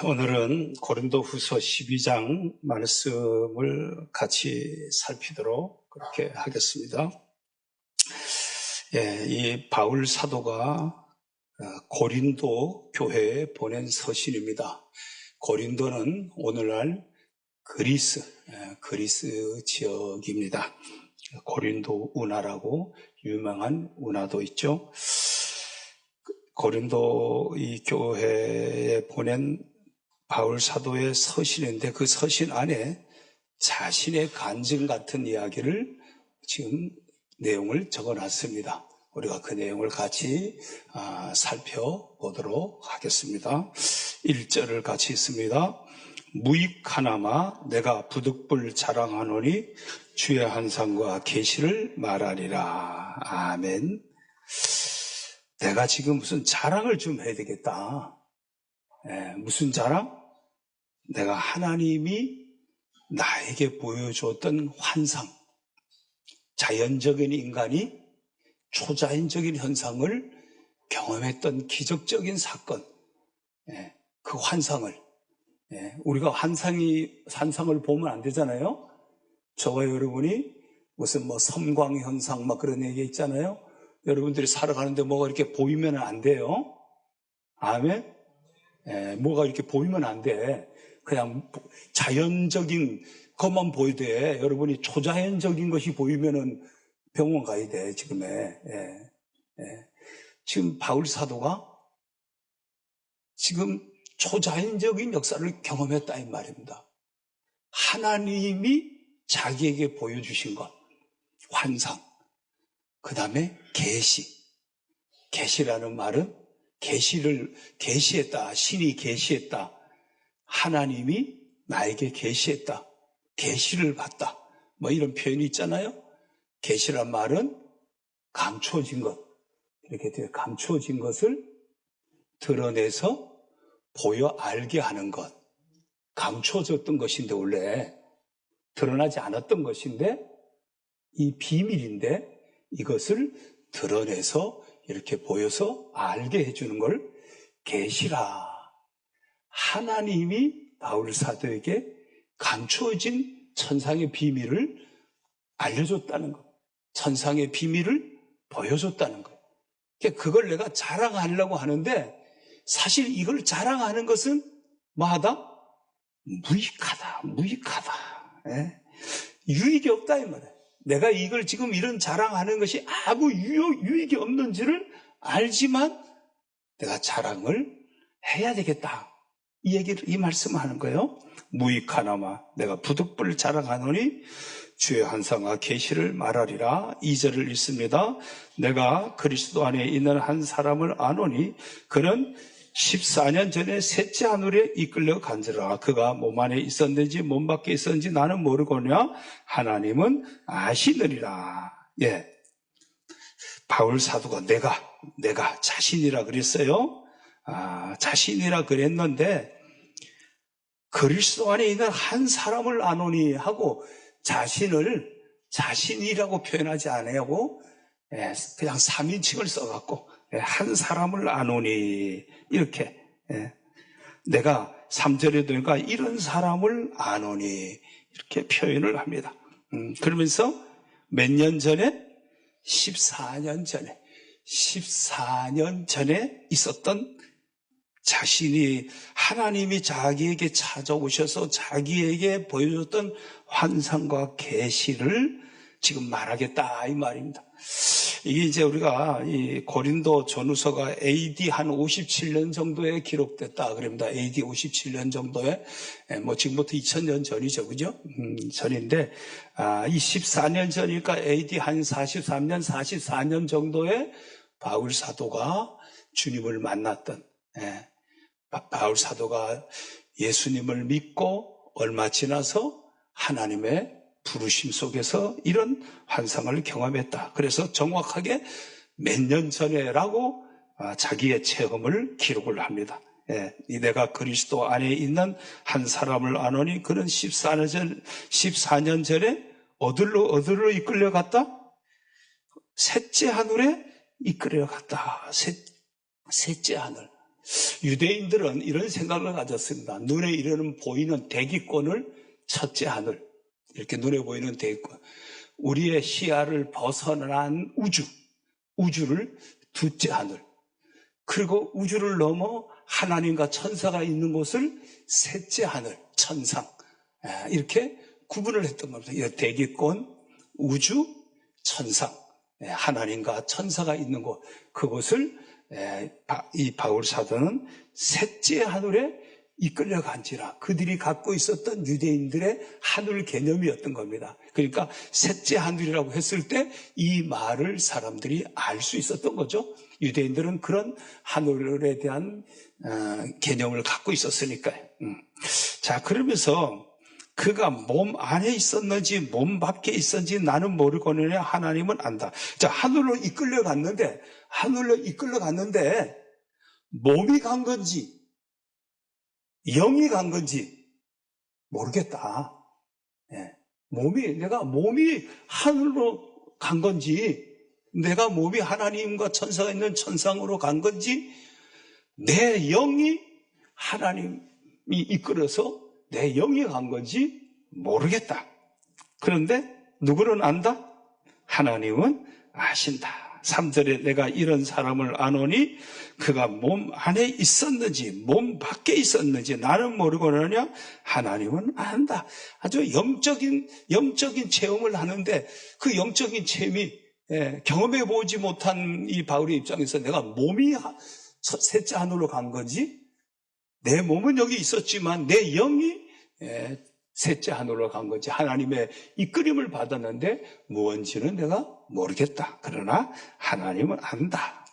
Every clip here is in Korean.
오늘은 고린도후서 12장 말씀을 같이 살피도록 그렇게 하겠습니다. 이 바울 사도가 고린도 교회에 보낸 서신입니다. 고린도는 오늘날 그리스 지역입니다. 고린도 운하라고 유명한 운하도 있죠. 고린도 이 교회에 보낸 바울 사도의 서신인데 그 서신 안에 자신의 간증 같은 이야기를 지금 내용을 적어놨습니다. 우리가 그 내용을 같이 살펴보도록 하겠습니다. 1절을 같이 읽습니다. 무익하나마 내가 부득불 자랑하노니 주의 한상과 계시를 말하리라. 아멘. 내가 지금 무슨 자랑을 좀 해야 되겠다. 무슨 자랑? 내가 하나님이 나에게 보여줬던 환상, 자연적인 인간이 초자연적인 현상을 경험했던 기적적인 사건, 그 환상을, 우리가 환상을 보면 안 되잖아요. 저와 여러분이 무슨 섬광 현상 그런 얘기 있잖아요. 여러분들이 살아가는데 뭐가 이렇게 보이면 안 돼요. 아멘? 뭐가 이렇게 보이면 안 돼. 그냥 자연적인 것만 보이되 여러분이 초자연적인 것이 보이면은 병원 가야 돼, 지금에. 지금 바울 사도가 지금 초자연적인 역사를 경험했다 이 말입니다. 하나님이 자기에게 보여주신 것, 환상, 그 다음에 계시라는 말은 계시를 계시했다, 신이 계시했다, 하나님이 나에게 계시했다, 계시를 받다, 이런 표현이 있잖아요. 계시란 말은 감추어진 것, 이렇게 돼요. 감추어진 것을 드러내서 보여 알게 하는 것. 감추어졌던 것인데 원래 드러나지 않았던 것인데 이 비밀인데 이것을 드러내서 이렇게 보여서 알게 해주는 걸 계시라. 하나님이 바울 사도에게 감추어진 천상의 비밀을 알려줬다는 것. 천상의 비밀을 보여줬다는 것. 그걸 내가 자랑하려고 하는데 사실 이걸 자랑하는 것은 뭐하다? 무익하다. 유익이 없다 이 말이에요. 내가 이걸 지금 이런 자랑하는 것이 아무 유익이 없는지를 알지만 내가 자랑을 해야 되겠다. 이 말씀을 하는 거예요. 무익하나마 내가 부득불 자랑하노니 주의 한상과 계시를 말하리라. 2절을 읽습니다. 내가 그리스도 안에 있는 한 사람을 아노니 그는 14년 전에 셋째 하늘에 이끌려 간지라. 그가 몸 안에 있었는지 몸 밖에 있었는지 나는 모르거냐 하나님은 아시느니라. 바울 사도가 내가 자신이라 그랬어요. 자신이라 그랬는데 그리스도 안에 있는 한 사람을 아노니 하고 자신을 자신이라고 표현하지 않으려고 그냥 3인칭을 써갖고 한 사람을 아노니 이렇게 내가 3절에 보니까 이런 사람을 아노니 이렇게 표현을 합니다. 그러면서 몇 년 전에 14년 전에 있었던 자신이 하나님이 자기에게 찾아오셔서 자기에게 보여줬던 환상과 계시를 지금 말하겠다 이 말입니다. 이게 이제 우리가 이 고린도 전후서가 AD 한 57년 정도에 기록됐다 그럽니다. AD 57년 정도에 지금부터 2000년 전이죠, 그죠? 전인데 이 14년 전이니까 AD 한 44년 정도에 바울 사도가 주님을 만났던 바울 사도가 예수님을 믿고 얼마 지나서 하나님의 부르심 속에서 이런 환상을 경험했다. 그래서 정확하게 몇 년 전에라고 자기의 체험을 기록을 합니다. 내가 그리스도 안에 있는 한 사람을 아노니 그는 14년 전에 어디로 이끌려갔다? 셋째 하늘에 이끌려갔다. 셋째 하늘. 유대인들은 이런 생각을 가졌습니다. 눈에 이르는 보이는 대기권을 첫째 하늘, 이렇게 눈에 보이는 대기권, 우리의 시야를 벗어난 우주를 둘째 하늘, 그리고 우주를 넘어 하나님과 천사가 있는 곳을 셋째 하늘, 천상, 이렇게 구분을 했던 겁니다. 대기권, 우주, 천상, 하나님과 천사가 있는 곳, 그곳을 이 바울 사도는 셋째 하늘에 이끌려 간지라. 그들이 갖고 있었던 유대인들의 하늘 개념이었던 겁니다. 그러니까 셋째 하늘이라고 했을 때 이 말을 사람들이 알 수 있었던 거죠. 유대인들은 그런 하늘에 대한 개념을 갖고 있었으니까요. 자, 그러면서 그가 몸 안에 있었는지 몸 밖에 있었는지 나는 모르거니와 하나님은 안다. 자, 하늘로 이끌려 갔는데 몸이 간 건지 영이 간 건지 모르겠다. 내가 몸이 하늘로 간 건지, 내가 몸이 하나님과 천사가 있는 천상으로 간 건지, 내 영이 하나님이 이끌어서 내 영이 간 건지 모르겠다. 그런데 누구는 안다? 하나님은 아신다. 3절에 내가 이런 사람을 아노니 그가 몸 안에 있었는지 몸 밖에 있었는지 나는 모르거니와 하나님은 안다. 아주 영적인 체험을 하는데 그 영적인 체험이 경험해 보지 못한 이 바울의 입장에서 내가 몸이 셋째 하늘로 간 건지, 내 몸은 여기 있었지만 내 영이 셋째 하늘로 간 건지 하나님의 이끌림을 받았는데 무언지는 내가 모르겠다. 그러나 하나님은 안다.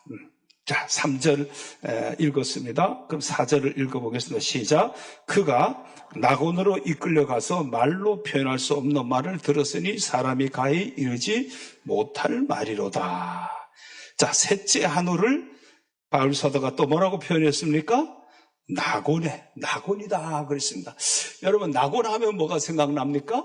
자, 3절 읽었습니다. 그럼 4절을 읽어보겠습니다. 시작. 그가 낙원으로 이끌려가서 말로 표현할 수 없는 말을 들었으니 사람이 가히 이르지 못할 말이로다. 자, 셋째 하늘을 바울 사도가 또 뭐라고 표현했습니까? 낙원이다 그랬습니다. 여러분, 낙원하면 뭐가 생각납니까?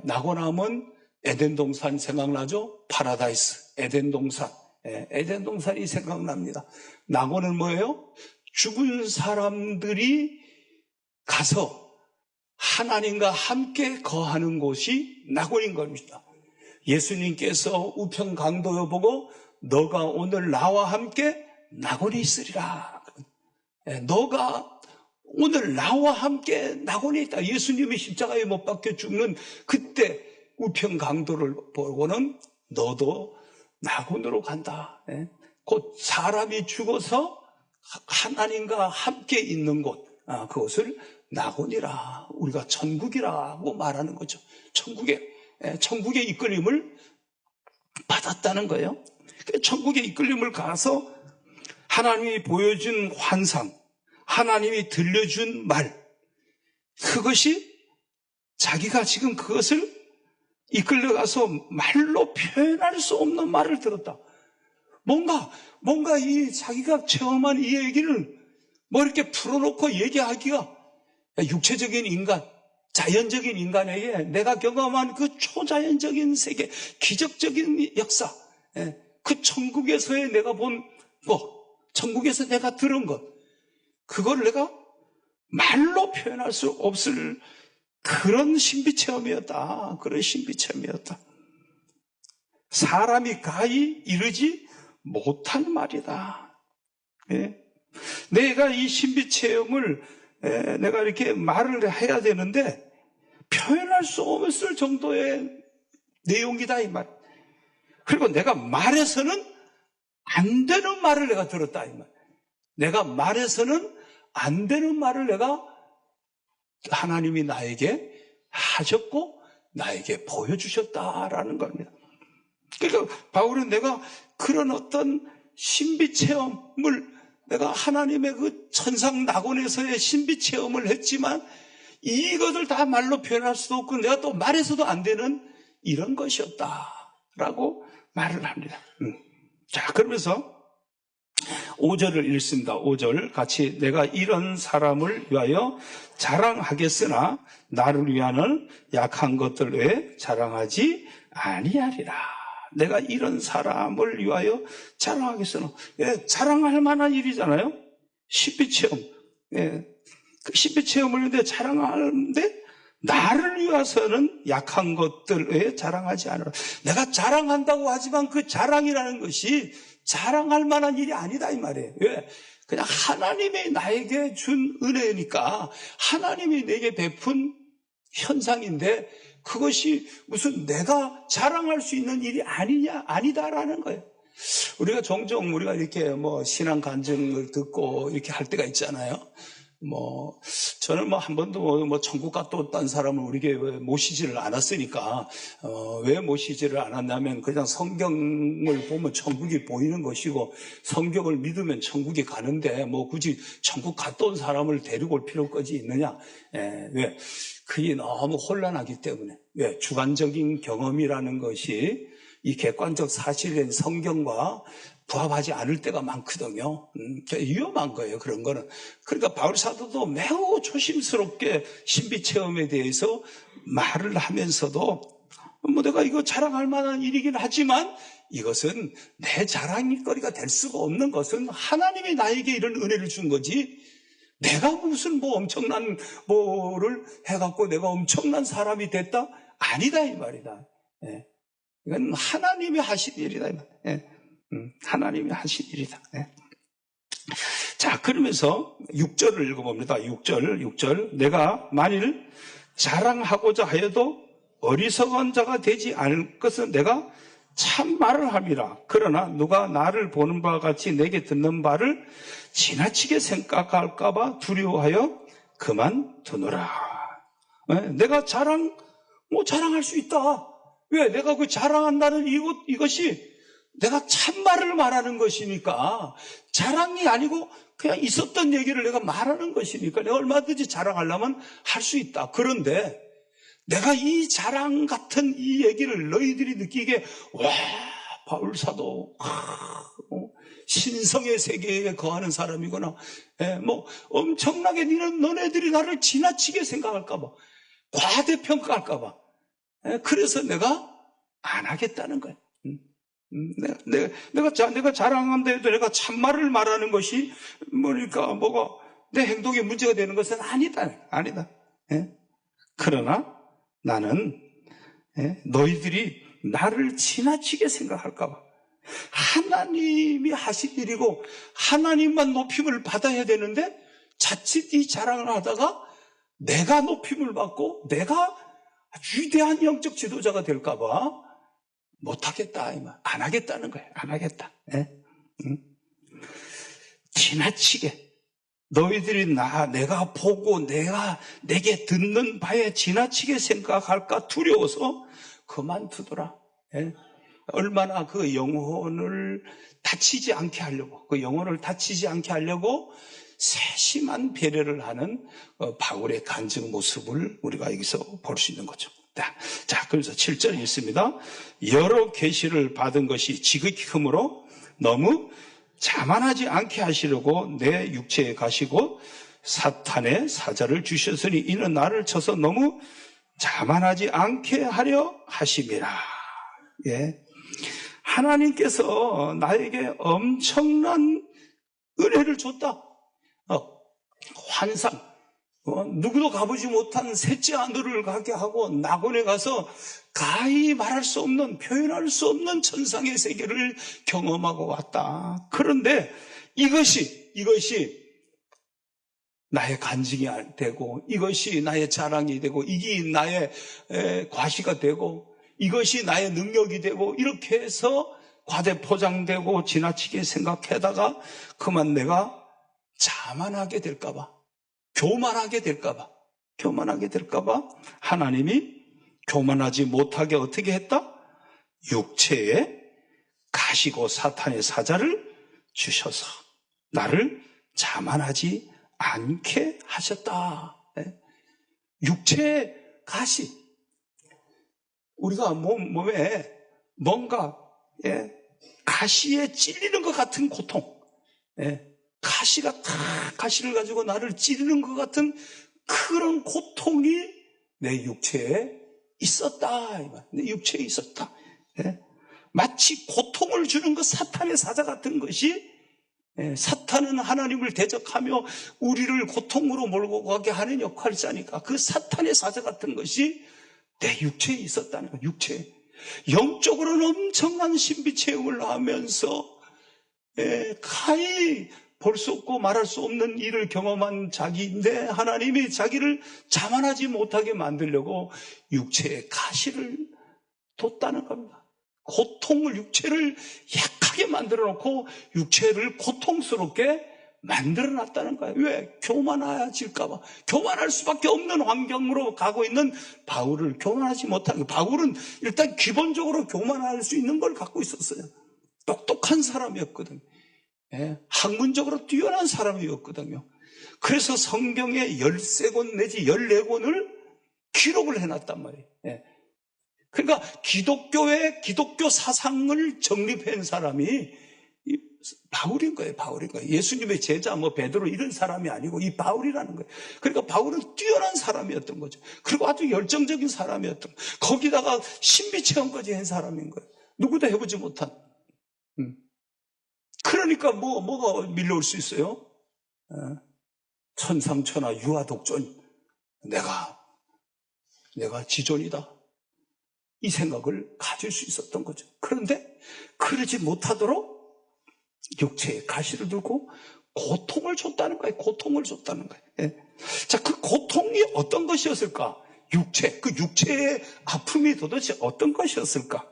낙원하면 에덴 동산 생각나죠? 파라다이스, 에덴 동산. 에덴 동산이 생각납니다. 낙원은 뭐예요? 죽은 사람들이 가서 하나님과 함께 거하는 곳이 낙원인 겁니다. 예수님께서 우편 강도여 보고 너가 오늘 나와 함께 낙원에 있으리라. 너가 오늘 나와 함께 낙원에 있다. 예수님이 십자가에 못 박혀 죽는 그때 우편 강도를 보고는 너도 낙원으로 간다. 곧 사람이 죽어서 하나님과 함께 있는 곳, 그것을 낙원이라, 우리가 천국이라고 말하는 거죠. 천국의 이끌림을 받았다는 거예요. 천국의 이끌림을 가서 하나님이 보여준 환상, 하나님이 들려준 말, 그것이 자기가 지금 그것을 이끌려가서 말로 표현할 수 없는 말을 들었다. 뭔가 이 자기가 체험한 이 얘기를 뭐 이렇게 풀어놓고 얘기하기가, 육체적인 인간, 자연적인 인간에게 내가 경험한 그 초자연적인 세계, 기적적인 역사, 그 천국에서의 내가 본 것, 천국에서 내가 들은 것, 그걸 내가 말로 표현할 수 없을 그런 신비체험이었다. 그런 신비체험이었다. 사람이 가히 이르지 못할 말이다. 내가 이 신비체험을 내가 이렇게 말을 해야 되는데 표현할 수 없을 정도의 내용이다 이 말. 그리고 내가 말해서는 안 되는 말을 내가 들었다 이 말. 내가 말해서는 안 되는 말을 내가 하나님이 나에게 하셨고 나에게 보여주셨다라는 겁니다. 그러니까 바울은 내가 그런 어떤 신비체험을, 내가 하나님의 그 천상 낙원에서의 신비체험을 했지만 이것을 다 말로 표현할 수도 없고 내가 또 말해서도 안 되는 이런 것이었다라고 말을 합니다. 자, 그러면서 5절을 읽습니다. 5절 같이. 내가 이런 사람을 위하여 자랑하겠으나 나를 위하는 약한 것들 외에 자랑하지 아니하리라. 내가 이런 사람을 위하여 자랑하겠으나, 자랑할 만한 일이잖아요. 신비체험. 예. 그 신비체험을 했는데 자랑하는데 나를 위해서는 약한 것들에 자랑하지 않으라. 내가 자랑한다고 하지만 그 자랑이라는 것이 자랑할 만한 일이 아니다 이 말이에요. 왜? 그냥 하나님이 나에게 준 은혜니까 하나님이 내게 베푼 현상인데 그것이 무슨 내가 자랑할 수 있는 일이 아니다라는 거예요. 우리가 종종 우리가 이렇게 신앙 간증을 듣고 이렇게 할 때가 있잖아요. 저는 한 번도 천국 갔다 왔다는 사람을 우리 교회에 모시지를 않았으니까, 왜 모시지를 않았냐면 그냥 성경을 보면 천국이 보이는 것이고, 성경을 믿으면 천국이 가는데, 굳이 천국 갔다 온 사람을 데리고 올 필요까지 있느냐? 왜? 그게 너무 혼란하기 때문에. 왜? 주관적인 경험이라는 것이 이 객관적 사실인 성경과 부합하지 않을 때가 많거든요. 위험한 거예요, 그런 거는. 그러니까 바울 사도도 매우 조심스럽게 신비 체험에 대해서 말을 하면서도 내가 이거 자랑할 만한 일이긴 하지만 이것은 내 자랑거리가 될 수가 없는 것은 하나님이 나에게 이런 은혜를 준 거지 내가 무슨 엄청난 뭐를 해갖고 내가 엄청난 사람이 됐다? 아니다 이 말이다. 예. 이건 하나님이 하신 일이다 이 말이다. 예. 하나님이 하신 일이다. 네. 자, 그러면서 6절을 읽어봅니다. 6절. 내가 만일 자랑하고자 하여도 어리석은 자가 되지 않을 것은 내가 참말을 함이라. 그러나 누가 나를 보는 바와 같이 내게 듣는 바를 지나치게 생각할까봐 두려워하여 그만두노라. 네? 내가 자랑할 수 있다. 왜? 내가 그 자랑한다는 이것이 내가 참말을 말하는 것이니까 자랑이 아니고 그냥 있었던 얘기를 내가 말하는 것이니까 내가 얼마든지 자랑하려면 할 수 있다. 그런데 내가 이 자랑 같은 이 얘기를 너희들이 느끼게 와 바울 사도 신성의 세계에 거하는 사람이구나. 엄청나게 너네들이 나를 지나치게 생각할까 봐 과대평가할까 봐 그래서 내가 안 하겠다는 거야. 내가 자랑한다 해도 내가 참말을 말하는 것이 내 행동에 문제가 되는 것은 아니다. 예? 그러나 나는 너희들이 나를 지나치게 생각할까봐 하나님이 하신 일이고 하나님만 높임을 받아야 되는데 자칫 이 자랑을 하다가 내가 높임을 받고 내가 위대한 영적 지도자가 될까봐 못하겠다, 안 하겠다는 거예요. 안 하겠다. 예? 지나치게 너희들이 내가 보고 내게 듣는 바에 지나치게 생각할까 두려워서 그만두더라. 예? 얼마나 그 영혼을 다치지 않게 하려고 세심한 배려를 하는 바울의 간증 모습을 우리가 여기서 볼 수 있는 거죠. 자, 그래서 7절에 있습니다. 여러 계시를 받은 것이 지극히 크므로 너무 자만하지 않게 하시려고 내 육체에 가시고 사탄의 사자를 주셨으니 이는 나를 쳐서 너무 자만하지 않게 하려 하심이라. 예. 하나님께서 나에게 엄청난 은혜를 줬다. 환상. 누구도 가보지 못한 셋째 하늘을 가게 하고 낙원에 가서 가히 말할 수 없는 표현할 수 없는 천상의 세계를 경험하고 왔다. 그런데 이것이 나의 간증이 되고 이것이 나의 자랑이 되고 이게 나의 과시가 되고 이것이 나의 능력이 되고 이렇게 해서 과대포장되고 지나치게 생각하다가 그만 내가 자만하게 될까봐 교만하게 될까봐 하나님이 교만하지 못하게 어떻게 했다? 육체에 가시고 사탄의 사자를 주셔서 나를 자만하지 않게 하셨다. 육체의 가시. 우리가 몸에 뭔가 가시에 찔리는 것 같은 고통. 가시를 가지고 나를 찌르는 것 같은 그런 고통이 내 육체에 있었다. 내 육체에 있었다. 마치 고통을 주는 그 사탄의 사자 같은 것이 사탄은 하나님을 대적하며 우리를 고통으로 몰고 가게 하는 역할자니까 그 사탄의 사자 같은 것이 내 육체에 있었다는 거예요. 육체에. 영적으로는 엄청난 신비 체험을 하면서 가히 볼 수 없고 말할 수 없는 일을 경험한 자기인데 하나님이 자기를 자만하지 못하게 만들려고 육체에 가시를 뒀다는 겁니다. 고통을, 육체를 약하게 만들어 놓고 육체를 고통스럽게 만들어 놨다는 거예요. 왜? 교만해질까봐. 교만할 수밖에 없는 환경으로 가고 있는 바울을 교만하지 못하는 거예요. 바울은 일단 기본적으로 교만할 수 있는 걸 갖고 있었어요. 똑똑한 사람이었거든요. 학문적으로 뛰어난 사람이었거든요. 그래서 성경에 13권 내지 14권을 기록을 해놨단 말이에요. 그러니까 기독교 사상을 정립한 사람이 바울인 거예요. 바울인 거예요. 예수님의 제자 베드로 이런 사람이 아니고 이 바울이라는 거예요. 그러니까 바울은 뛰어난 사람이었던 거죠. 그리고 아주 열정적인 사람이었던 거예요. 거기다가 신비 체험까지 한 사람인 거예요. 누구도 해보지 못한. 그러니까 뭐가 밀려올 수 있어요? 천상천하 유아독존. 내가 지존이다. 이 생각을 가질 수 있었던 거죠. 그런데 그러지 못하도록 육체에 가시를 들고 고통을 줬다는 거예요. 고통을 줬다는 거예요. 자, 그 고통이 어떤 것이었을까? 그 육체의 아픔이 도대체 어떤 것이었을까?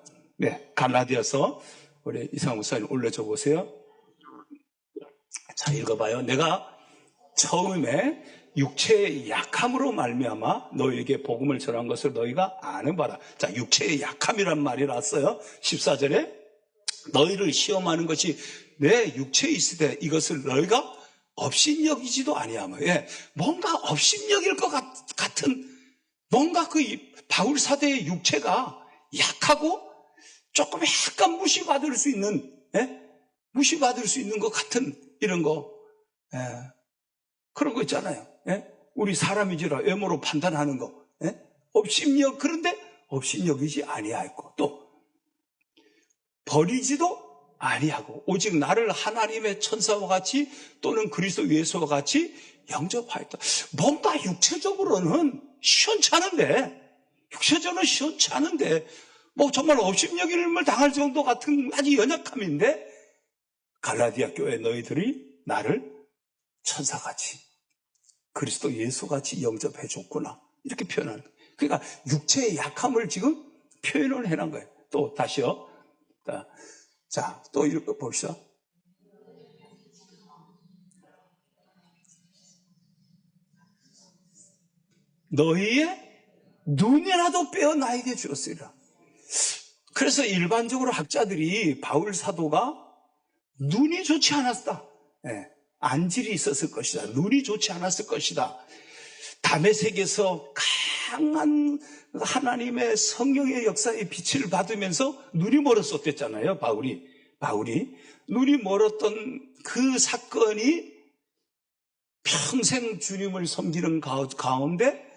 갈라디아서 우리 이상우 목사님 올려줘 보세요. 자, 읽어봐요. 내가 처음에 육체의 약함으로 말미암아 너희에게 복음을 전한 것을 너희가 아는 바라. 자, 육체의 약함이란 말이 나왔어요. 14절에 너희를 시험하는 것이 내 육체에 있을 때 이것을 너희가 업신여기지도 아니하며. 뭔가 업신여길 것 같은 뭔가 그 바울 사대의 육체가 약하고 조금 약간 무시받을 수 있는 것 같은 이런 거. 그런 거 있잖아요. 우리 사람이지라 외모로 판단하는 거. 그런데 업신여기지 아니하였고 또 버리지도 아니하고 오직 나를 하나님의 천사와 같이 또는 그리스도 예수와 같이 영접하였다. 뭔가 육체적으로는 시원찮은데 정말 업신여김을 당할 정도 같은 아주 연약함인데 갈라디아 교회 너희들이 나를 천사같이 그리스도 예수같이 영접해 줬구나 이렇게 표현하는 거예요. 그러니까 육체의 약함을 지금 표현을 해놓은 거예요. 또 다시요. 자, 또 읽어봅시다. 너희의 눈이라도 빼어 나에게 주었으리라. 그래서 일반적으로 학자들이 바울 사도가 눈이 좋지 않았다. 안질이 있었을 것이다. 눈이 좋지 않았을 것이다. 다메섹에서 강한 하나님의 성령의 역사의 빛을 받으면서 눈이 멀었었댔잖아요. 바울이 눈이 멀었던 그 사건이 평생 주님을 섬기는 가운데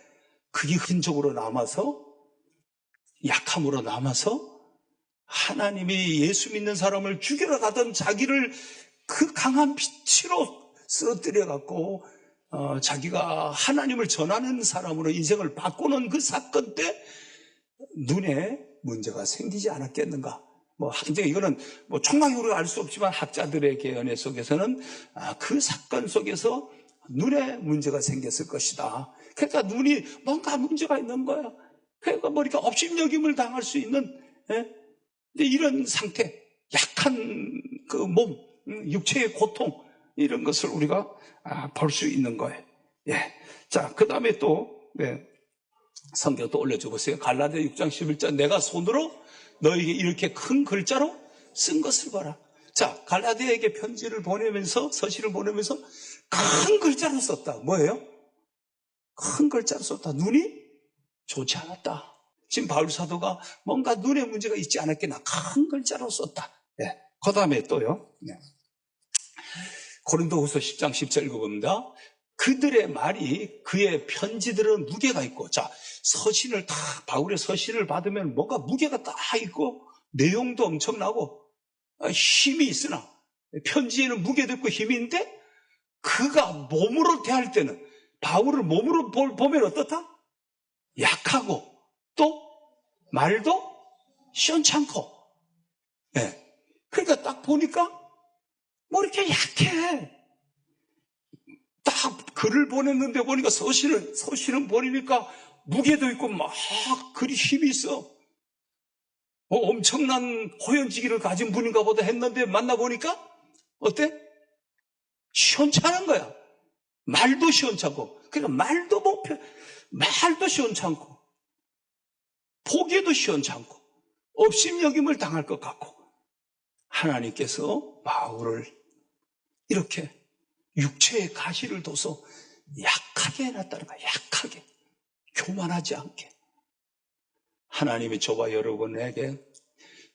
그게 흔적으로 남아서 약함으로 남아서 하나님이 예수 믿는 사람을 죽이러 가던 자기를 그 강한 빛으로 쓰러뜨려 갖고 자기가 하나님을 전하는 사람으로 인생을 바꾸는 그 사건 때 눈에 문제가 생기지 않았겠는가? 이거는 총명히 우리가 알 수 없지만 학자들의 개연의 속에서는 그 사건 속에서 눈에 문제가 생겼을 것이다. 그러니까 눈이 뭔가 문제가 있는 거야. 그러니까 이렇게 업신여김을 당할 수 있는 이런 상태, 약한 그 몸, 육체의 고통 이런 것을 우리가 볼 수 있는 거예요. 자, 그 다음에 또 성경 또 올려줘 보세요. 갈라디아 6장 11절 내가 손으로 너에게 이렇게 큰 글자로 쓴 것을 봐라. 자, 갈라디아에게 편지를 보내면서 서신을 보내면서 큰 글자로 썼다. 뭐예요? 큰 글자로 썼다. 눈이 좋지 않았다. 지금 바울 사도가 뭔가 눈에 문제가 있지 않았겠나 큰 글자로 썼다. 그 다음에 또요. 고린도후서 10장 10절 읽어봅니다. 그들의 말이 그의 편지들은 무게가 있고, 자, 바울의 서신을 받으면 뭔가 무게가 딱 있고, 내용도 엄청나고, 힘이 있으나, 편지에는 무게도 있고 힘이 있는데 그가 몸으로 대할 때는 바울을 몸으로 보면 어떻다? 약하고 또 말도 시원찮고. 네. 그러니까 딱 보니까 뭐 이렇게 약해. 딱 글을 보냈는데 보니까 서신은 보니까 무게도 있고 막 글이 힘이 있어. 엄청난 호연지기를 가진 분인가 보다 했는데 만나보니까 어때? 시원찮은 거야. 말도 시원찮고. 그러니까 말도 시원찮고. 보기에도 시원찮고. 업심여김을 당할 것 같고. 하나님께서 바울을 이렇게 육체의 가시를 둬서 약하게 해놨다는 거야. 약하게. 교만하지 않게. 하나님이 저와 여러분에게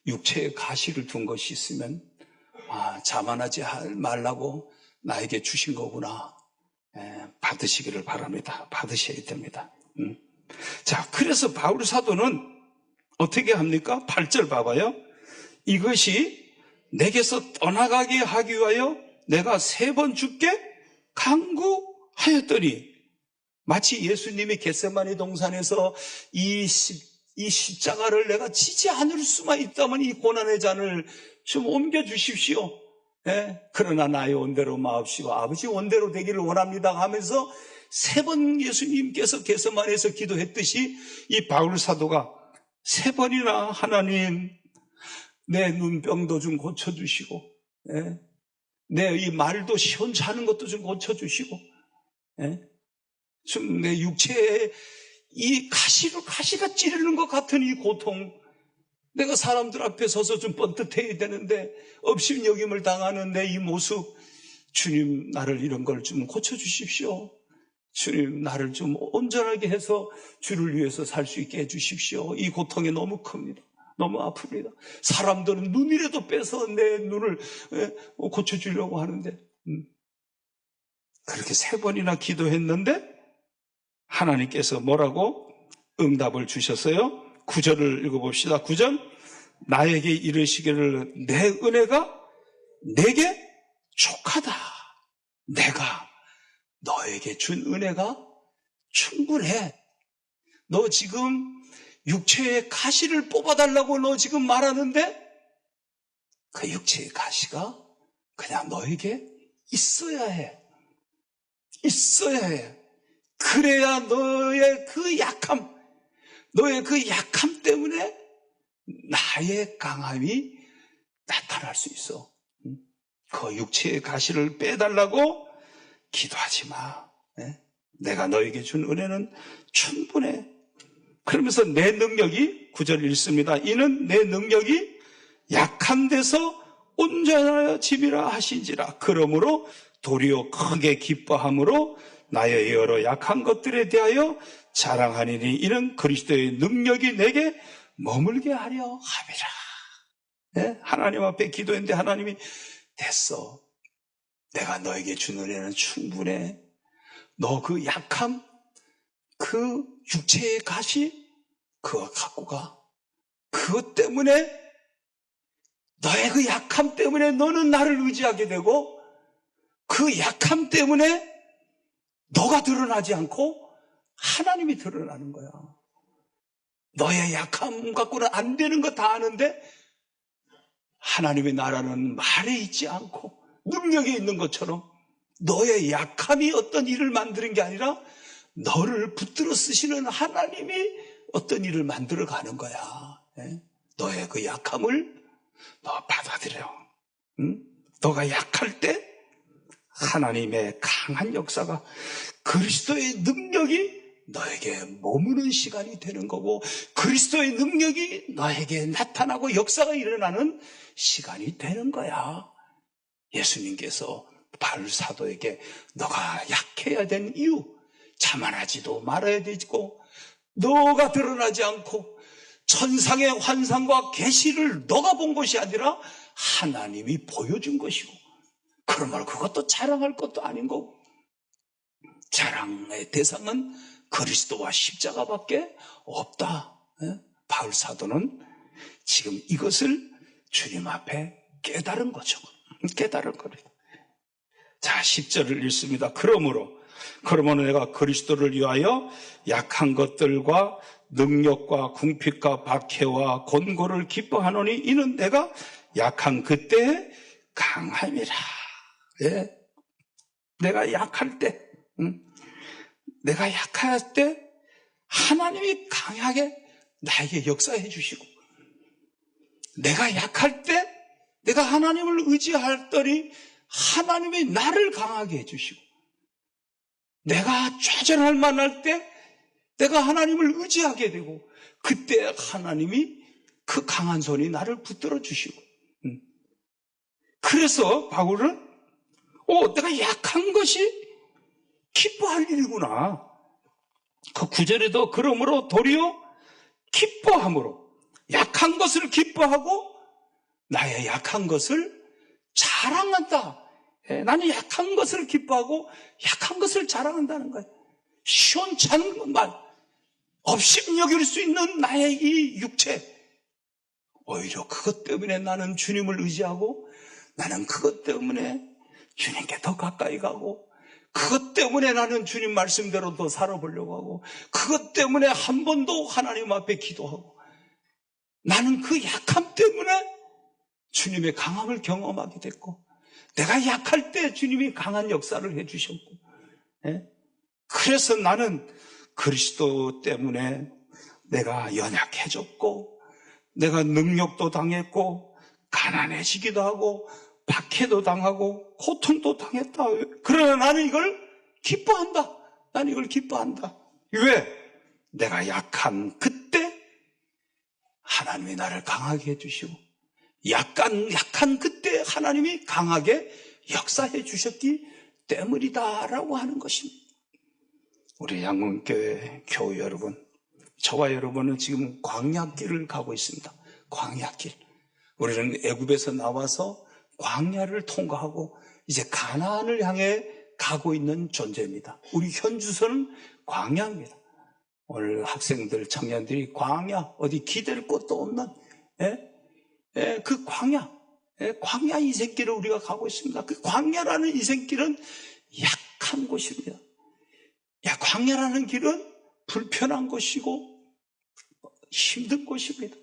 육체의 가시를 둔 것이 있으면 자만하지 말라고 나에게 주신 거구나. 받으시기를 바랍니다. 받으셔야 됩니다. 자, 그래서 바울 사도는 어떻게 합니까? 8절 봐봐요. 이것이 내게서 떠나가게 하기 위하여 내가 3번 주께 간구하였더니, 마치 예수님이 겟세마네 동산에서 이 십자가를 내가 지지 않을 수만 있다면 이 고난의 잔을 좀 옮겨주십시오. 그러나 나의 원대로 마옵시고 아버지 원대로 되기를 원합니다 하면서 3번 예수님께서 겟세마네에서 기도했듯이 이 바울 사도가 3번이나 하나님 내 눈병도 좀 고쳐주시고 내 이 말도 시원찮은 것도 좀 고쳐주시고 좀 내 육체에 이 가시가 찌르는 것 같은 이 고통, 내가 사람들 앞에 서서 좀 뻔뜻해야 되는데 업심여김을 당하는 내 이 모습, 주님 나를 이런 걸 좀 고쳐주십시오. 주님 나를 좀 온전하게 해서 주를 위해서 살 수 있게 해주십시오. 이 고통이 너무 큽니다. 너무 아픕니다. 사람들은 눈이라도 빼서 내 눈을 고쳐주려고 하는데 그렇게 3번이나 기도했는데 하나님께서 뭐라고 응답을 주셨어요? 9절을 읽어봅시다. 9절, 나에게 이르시기를 내 은혜가 내게 족하다. 내가 너에게 준 은혜가 충분해. 너 지금 육체의 가시를 뽑아달라고 너 지금 말하는데 그 육체의 가시가 그냥 너에게 있어야 해. 있어야 해. 그래야 너의 그 약함 때문에 나의 강함이 나타날 수 있어. 그 육체의 가시를 빼달라고 기도하지 마. 내가 너에게 준 은혜는 충분해. 그러면서 내 능력이 9절 읽습니다. 이는 내 능력이 약한 데서 온전하여 집이라 하신지라. 그러므로 도리어 크게 기뻐함으로 나의 여러 약한 것들에 대하여 자랑하니니 이는 그리스도의 능력이 내게 머물게 하려 함이라. 하나님 앞에 기도했는데 하나님이 됐어. 내가 너에게 준 은혜는 충분해. 너 그 약함, 그 육체의 가시 그거 갖고 가. 그것 때문에 너의 그 약함 때문에 너는 나를 의지하게 되고 그 약함 때문에 너가 드러나지 않고 하나님이 드러나는 거야. 너의 약함 갖고는 안 되는 거 다 아는데 하나님의 나라는 말에 있지 않고 능력이 있는 것처럼 너의 약함이 어떤 일을 만드는 게 아니라 너를 붙들어 쓰시는 하나님이 어떤 일을 만들어 가는 거야. 너의 그 약함을 너 받아들여. 너가 약할 때 하나님의 강한 역사가 그리스도의 능력이 너에게 머무는 시간이 되는 거고 그리스도의 능력이 너에게 나타나고 역사가 일어나는 시간이 되는 거야. 예수님께서 바울 사도에게 너가 약해야 되는 이유, 자만하지도 말아야 되고 너가 드러나지 않고 천상의 환상과 계시를 너가 본 것이 아니라 하나님이 보여준 것이고 그러면 그것도 자랑할 것도 아닌 거고 자랑의 대상은 그리스도와 십자가밖에 없다. 바울 사도는 지금 이것을 주님 앞에 깨달은 거죠. 깨달을 거예요. 자, 10절을 읽습니다. 그러므로 내가 그리스도를 위하여 약한 것들과 능력과 궁핍과 박해와 곤고를 기뻐하노니 이는 내가 약한 그때의 강함이라. 예? 내가 약할 때, 내가 약할 때 하나님이 강하게 나에게 역사해 주시고, 내가 약할 때 내가 하나님을 의지하더니 하나님이 나를 강하게 해주시고, 내가 좌절할 만할 때 내가 하나님을 의지하게 되고, 그때 하나님이 그 강한 손이 나를 붙들어 주시고. 그래서 바울은 내가 약한 것이 기뻐할 일이구나. 그 9절에도 그러므로 도리어 기뻐함으로, 약한 것을 기뻐하고 나의 약한 것을 자랑한다. 나는 약한 것을 기뻐하고 약한 것을 자랑한다는 거예요. 시원찮은 말, 업신여길 수 있는 나의 이 육체, 오히려 그것 때문에 나는 주님을 의지하고, 나는 그것 때문에 주님께 더 가까이 가고, 그것 때문에 나는 주님 말씀대로 더 살아보려고 하고, 그것 때문에 한 번도 하나님 앞에 기도하고, 나는 그 약함 때문에 주님의 강함을 경험하게 됐고, 내가 약할 때 주님이 강한 역사를 해주셨고, 그래서 나는 그리스도 때문에 내가 연약해졌고, 내가 능력도 당했고, 가난해지기도 하고, 박해도 당하고, 고통도 당했다. 그러나 나는 이걸 기뻐한다. 나는 이걸 기뻐한다. 왜? 내가 약한 그때 하나님이 나를 강하게 해주시고, 약한 그때 하나님이 강하게 역사해 주셨기 때문이다라고 하는 것입니다. 우리 양문교회 교우 여러분, 저와 여러분은 지금 광야길을 가고 있습니다. 광야길. 우리는 애굽에서 나와서 광야를 통과하고 이제 가나안을 향해 가고 있는 존재입니다. 우리 현 주소는 광야입니다. 오늘 학생들, 청년들이 광야, 어디 기댈 곳도 없는 그 광야, 광야 인생길을 우리가 가고 있습니다. 그 광야라는 인생길은 약한 곳입니다. 광야라는 길은 불편한 곳이고 힘든 곳입니다.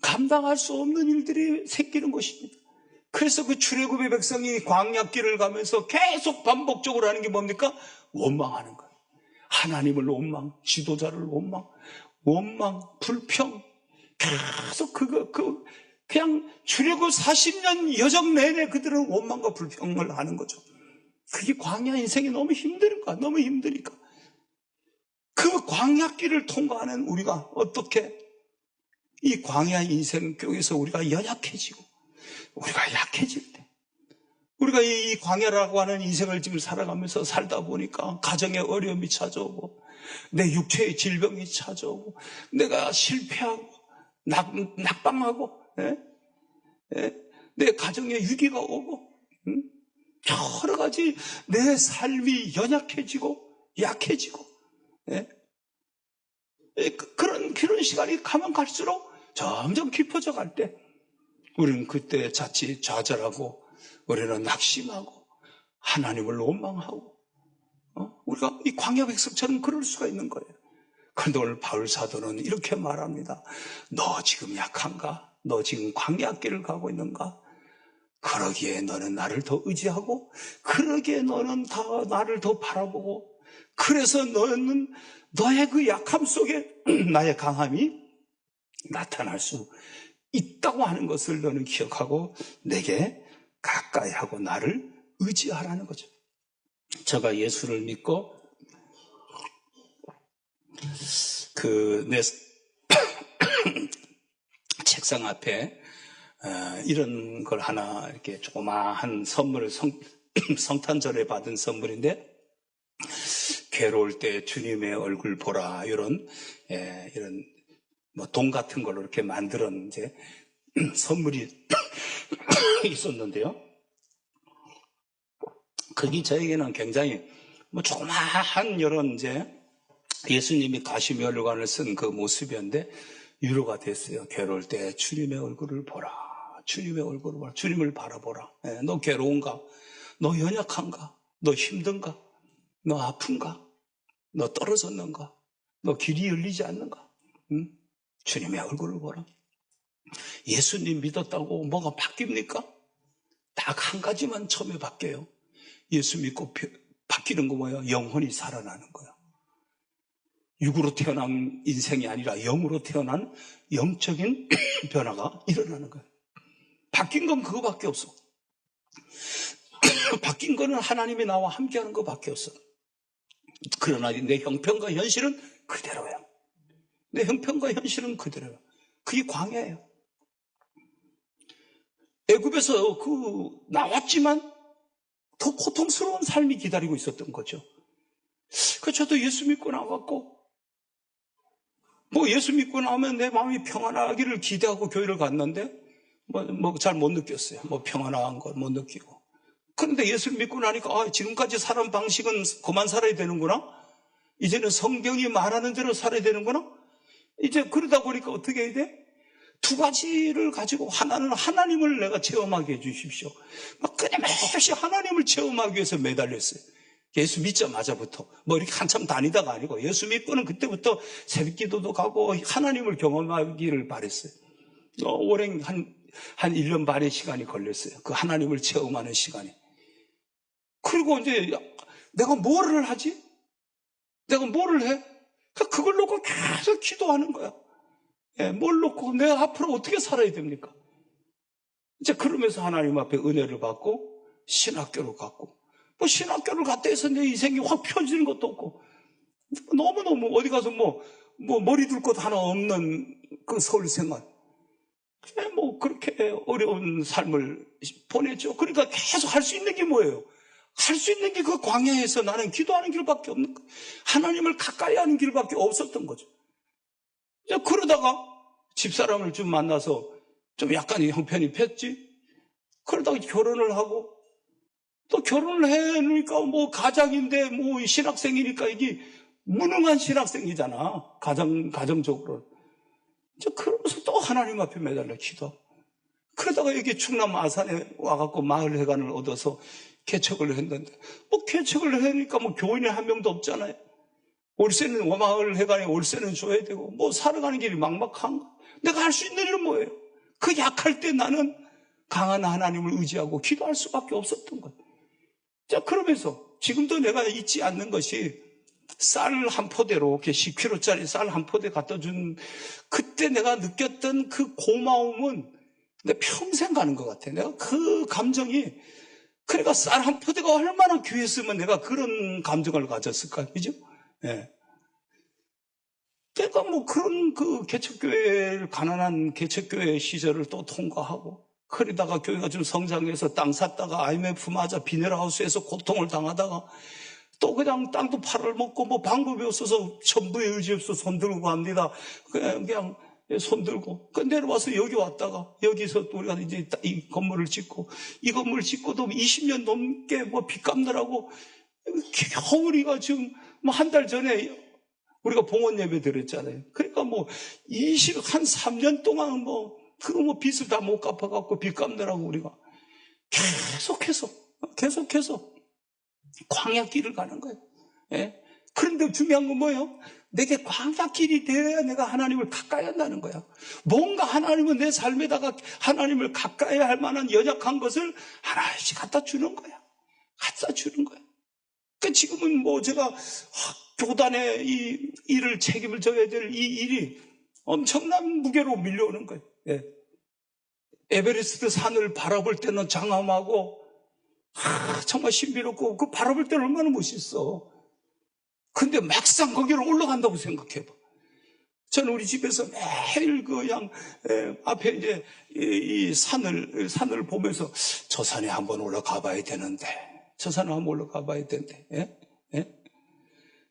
감당할 수 없는 일들이 생기는 곳입니다. 그래서 그 출애굽의 백성이 광야길을 가면서 계속 반복적으로 하는 게 뭡니까? 원망하는 거예요. 하나님을 원망, 지도자를 원망, 불평. 계속 그냥 출애굽 40년 여정 내내 그들은 원망과 불평을 하는 거죠. 그게 광야 인생이 너무 힘드니까. 그 광야길을 통과하는 우리가 어떻게 이 광야 인생 속에서 우리가 연약해지고, 우리가 약해질 때, 우리가 이 광야라고 하는 인생을 지금 살아가면서 살다 보니까 가정에 어려움이 찾아오고, 내 육체의 질병이 찾아오고, 내가 실패하고 낙방하고, 내 가정에 위기가 오고, 여러 가지 내 삶이 연약해지고 약해지고, 그런 시간이 가면 갈수록 점점 깊어져 갈 때, 우리는 그때 자칫 좌절하고, 우리는 낙심하고, 하나님을 원망하고, 우리가 이 광야 백성처럼 그럴 수가 있는 거예요. 그런데 오늘 바울 사도는 이렇게 말합니다. 너 지금 약한가? 너 지금 광야길을 가고 있는가? 그러기에 너는 나를 더 의지하고, 그러기에 너는 나를 더 바라보고, 그래서 너는 너의 그 약함 속에 나의 강함이 나타날 수 있다고 하는 것을 너는 기억하고 내게 가까이 하고 나를 의지하라는 거죠. 제가 예수를 믿고 내 책상 앞에 이런 걸 하나 이렇게 조그마한 선물을 성탄절에 받은 선물인데, 괴로울 때 주님의 얼굴 보라, 이런 동 같은 걸로 이렇게 만들었는 이제 선물이 있었는데요. 그게 저에게는 굉장히 조그마한 이런 이제 예수님이 가시면류관을 쓴 그 모습이었는데 위로가 됐어요. 괴로울 때 주님의 얼굴을 보라. 주님의 얼굴을 보라. 주님을 바라보라. 너 괴로운가? 너 연약한가? 너 힘든가? 너 아픈가? 너 떨어졌는가? 너 길이 열리지 않는가? 응? 주님의 얼굴을 보라. 예수님 믿었다고 뭐가 바뀝니까? 딱 한 가지만 처음에 바뀌어요. 예수 믿고 바뀌는 거 뭐예요? 영혼이 살아나는 거예요. 육으로 태어난 인생이 아니라 영으로 태어난 영적인 변화가 일어나는 거예요. 바뀐 건 그거밖에 없어. 바뀐 거는 하나님이 나와 함께하는 것밖에 없어. 그러나 내 형편과 현실은 그대로예요. 내 형편과 현실은 그대로예요. 그게 광야예요. 애굽에서 나왔지만 더 고통스러운 삶이 기다리고 있었던 거죠. 저도 예수 믿고 나왔고, 예수 믿고 나오면 내 마음이 평안하기를 기대하고 교회를 갔는데, 잘 못 느꼈어요. 평안한 걸 못 느끼고. 그런데 예수를 믿고 나니까, 지금까지 살아온 방식은 그만 살아야 되는구나? 이제는 성경이 말하는 대로 살아야 되는구나? 이제 그러다 보니까 어떻게 해야 돼? 두 가지를 가지고, 하나는 하나님을 내가 체험하게 해주십시오. 끊임없이 하나님을 체험하기 위해서 매달렸어요. 예수 믿자마자부터. 이렇게 한참 다니다가 아니고, 예수 믿고는 그때부터 새벽 기도도 가고, 하나님을 경험하기를 바랬어요. 오랜 한 1년 반의 시간이 걸렸어요. 그 하나님을 체험하는 시간이. 그리고 이제, 내가 뭐를 하지? 내가 뭐를 해? 그걸 놓고 계속 기도하는 거야. 뭘 놓고 내가 앞으로 어떻게 살아야 됩니까? 이제 그러면서 하나님 앞에 은혜를 받고, 신학교를 갔고, 신학교를 갔다 해서 내 인생이 확 펴지는 것도 없고, 너무너무 어디 가서 머리 둘 것 하나 없는 그 서울 생활. 그렇게 어려운 삶을 보냈죠. 그러니까 계속 할 수 있는 게 뭐예요? 할 수 있는 게 그 광야에서 나는 기도하는 길밖에 없는 거예요. 하나님을 가까이 하는 길밖에 없었던 거죠. 그러다가 집사람을 좀 만나서 좀 약간 형편이 폈지. 그러다가 결혼을 하고, 또 결혼을 해놓으니까 가장인데 신학생이니까 이게 무능한 신학생이잖아. 가정적으로. 그러면서 또 하나님 앞에 매달려 기도. 그러다가 여기 충남 아산에 와갖고 마을회관을 얻어서 개척을 했는데, 개척을 하니까 교인이 한 명도 없잖아요. 월세는, 마을회관에 월세는 줘야 되고, 살아가는 길이 막막한 거. 내가 할 수 있는 일은 뭐예요? 그 약할 때 나는 강한 하나님을 의지하고 기도할 수밖에 없었던 거예요. 그러면서 지금도 내가 잊지 않는 것이 쌀 한 포대로, 이렇게 10kg짜리 쌀 한 포대 갖다 준 그때 내가 느꼈던 그 고마움은 내 평생 가는 것 같아. 내가 그 감정이, 그러니까 쌀 한 포대가 얼마나 귀했으면 내가 그런 감정을 가졌을까, 그죠? 예. 그러니까 그런 개척교회를, 가난한 개척교회 시절을 또 통과하고, 그러다가 교회가 좀 성장해서 땅 샀다가 IMF 맞아 비닐하우스에서 고통을 당하다가 또 그냥 땅도 팔아먹고 방법이 없어서 전부의 의지 없어서 손 들고 갑니다. 그냥 손 들고. 내려와서 여기 왔다가 여기서 우리가 이제 이 건물을 짓고, 이 건물 짓고도 20년 넘게 빚 갚느라고 겨우 우리가 지금 한 달 전에 우리가 봉헌 예배 드렸잖아요. 그러니까 한 3년 동안 빚을 다 못 갚아갖고 빚 갚느라고 우리가 계속해서 광야길을 가는 거예요. 예? 그런데 중요한 건 뭐예요? 내게 광야길이 되어야 내가 하나님을 가까이 한다는 거야. 뭔가 하나님은 내 삶에다가 하나님을 가까이 할 만한 연약한 것을 하나씩 갖다 주는 거야. 갖다 주는 거야. 그러니까 지금은 제가 교단에 이 일을 책임을 져야 될 이 일이 엄청난 무게로 밀려오는 거예요. 예. 에베레스트 산을 바라볼 때는 장엄하고 정말 신비롭고 그 바라볼 때는 얼마나 멋있어. 근데 막상 거기로 올라간다고 생각해봐. 저는 우리 집에서 매일 앞에 이제 이 산을 보면서 저 산에 한번 올라가 봐야 되는데, 저 산에 한번 올라가 봐야 되는데, 예?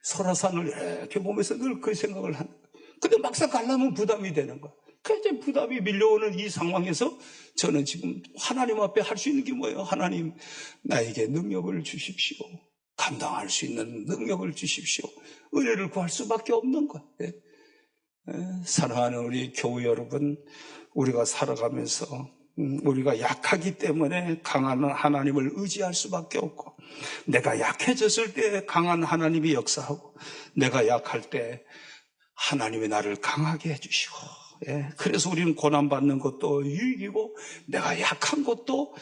설화산을 이렇게 보면서 늘 그 생각을 하는 거예요. 근데 막상 가려면 부담이 되는 거야. 이제 부담이 밀려오는 이 상황에서 저는 지금 하나님 앞에 할 수 있는 게 뭐예요? 하나님, 나에게 능력을 주십시오. 감당할 수 있는 능력을 주십시오. 은혜를 구할 수밖에 없는 거예요. 사랑하는 우리 교우 여러분, 우리가 살아가면서 우리가 약하기 때문에 강한 하나님을 의지할 수밖에 없고, 내가 약해졌을 때 강한 하나님이 역사하고, 내가 약할 때 하나님이 나를 강하게 해주시고, 그래서 우리는 고난받는 것도 유익이고 내가 약한 것도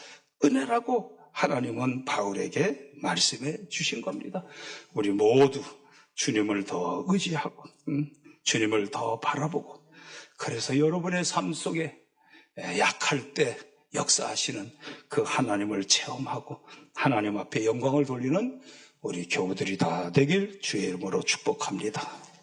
은혜라고 하나님은 바울에게 말씀해 주신 겁니다. 우리 모두 주님을 더 의지하고 주님을 더 바라보고, 그래서 여러분의 삶 속에 약할 때 역사하시는 그 하나님을 체험하고 하나님 앞에 영광을 돌리는 우리 교우들이 다 되길 주의 이름으로 축복합니다.